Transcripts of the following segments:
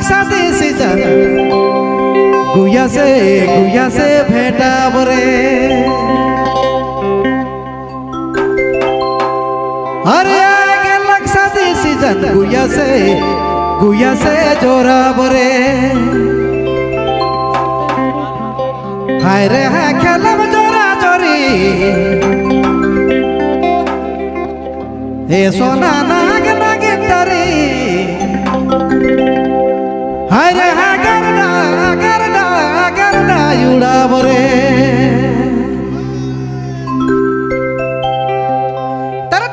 लक्षात सीजन गुया से भेटा बरे अरे आगे लक्षात सीजन गुया से जोरा बरे हाय रे हाय खेलब जोरा जोरी ए सोना नाग नागिन हाय रे हाय करना युड़ा बरे तर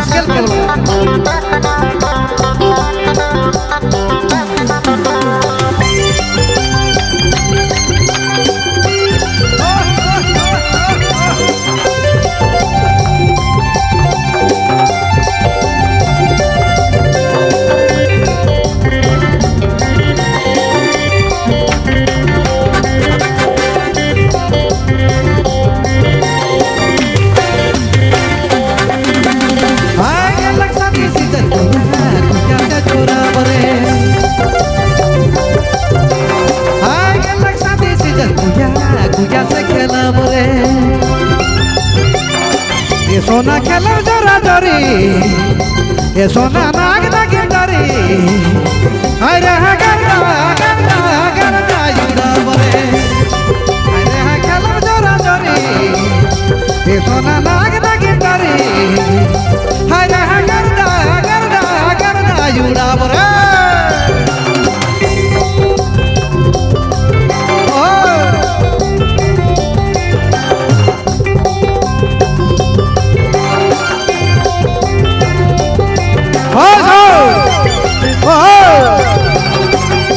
स्केल सोना खेलो जोरा जोरी ये सोना नाग नागिन डरी अरे हा करना युदा बरे अरे हा खेलो जोरा जोरी ये सोना नाग नागिन डरी अरे हा करना युदा बरे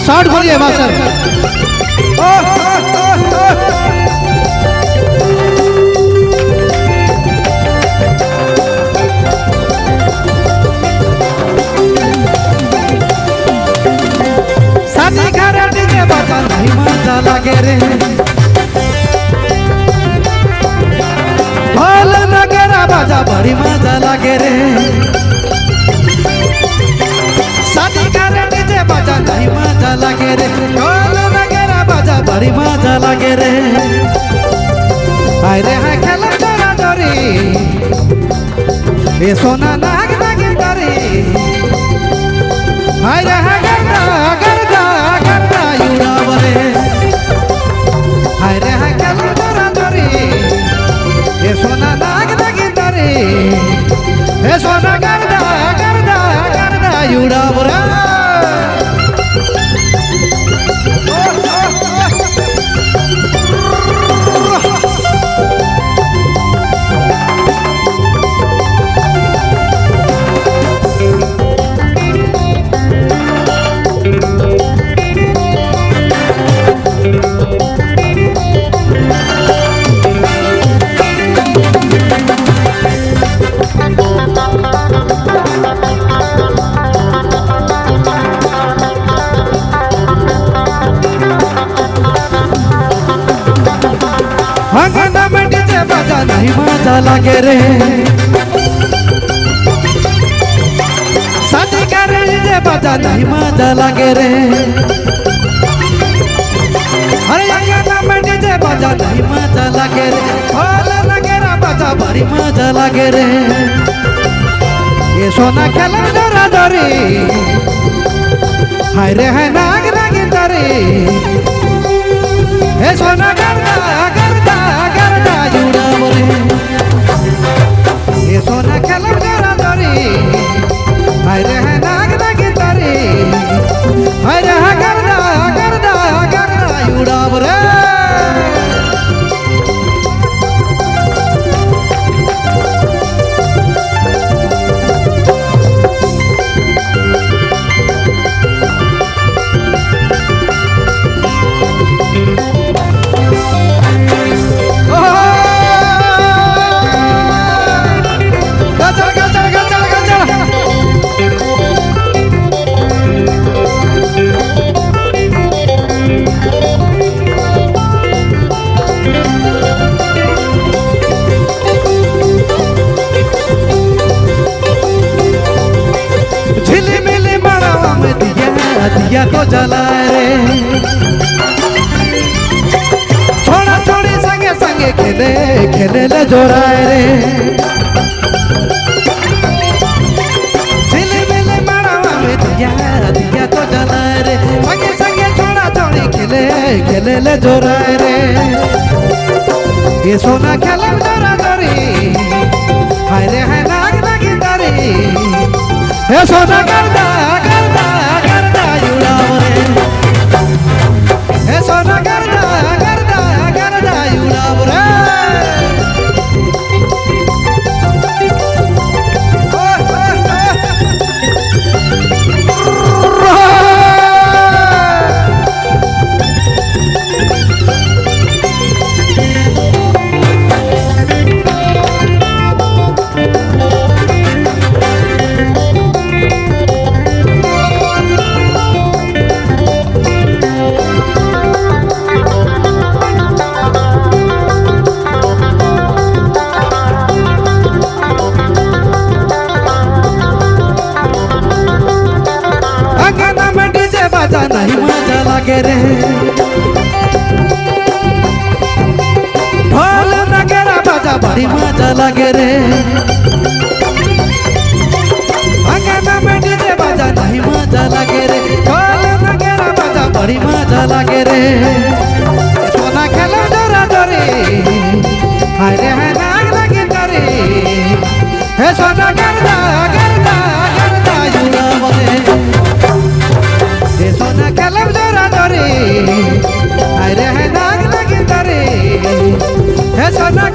शॉट बोलिए मास्टर साथी घर डीजे बाजा नहीं मजा लागे रे ढोल नगरा बाजा बड़ी मजा लागे रे साथी घर डीजे बाजा नहीं मजा लागे रे ढोल नगरा बाजा बड़ी मजा लागे रे हाय रे हाय खेलो जोरा जोरी ये सोना नाग नागिन डरी हाय रे हाय करना युड़ा बरे हाय रे हाय खेलो जोरा जोरी ये सोना नाग नागिन डरी ये सोना करना युड़ा बरे अंगना में डीजे बाजा नहीं मजा लागे रे शादी करे डीजे बाजा नहीं मजा लागे रे अरे अंगना में डीजे बाजा नहीं मजा लागे रे ढोल नगरा बाजा बड़ी मजा लागे रे ये सोना खेलो जोरा जोरी हाय रे हाय नाग नागिन डरी ये सोना करना युड़ा बरे ये सोना खेलो जोरा जोरी हाय रे हाय नाग नागिन डरी हाय रे हाय करना युड़ा बरे दिया तो जलाए रे छोड़ा छोड़ी संगे संगे खेले खेले ले जोराए रे झिलमिल मड़वा में दिया दिया तो जलाए रे संगे संगे छोड़ा छोड़ी खेले खेले ले जोराए रे ये सोना खेले जोरा जोरी हाय रे हाय नाग नागी तारी ये सोना करदा करदा करदा युड़ाव रे ये सोना करदा करदा करदा युड़ाव रे बाजा नहीं मजा लगे रे ढोल नगरा बाजा बड़ी मजा लगे रे अंगना में डीजे बाजा नहीं मजा लगे रे ढोल नगरा बाजा बड़ी मजा लगे रे सोना खेलो जोरा जोरी हाय रे हाय नाग लगी तारी हे सोना करदा करदा करदा युड़ा बोले सोना कलम जोरा जोरी अरे है नाग लगी तारी है सोना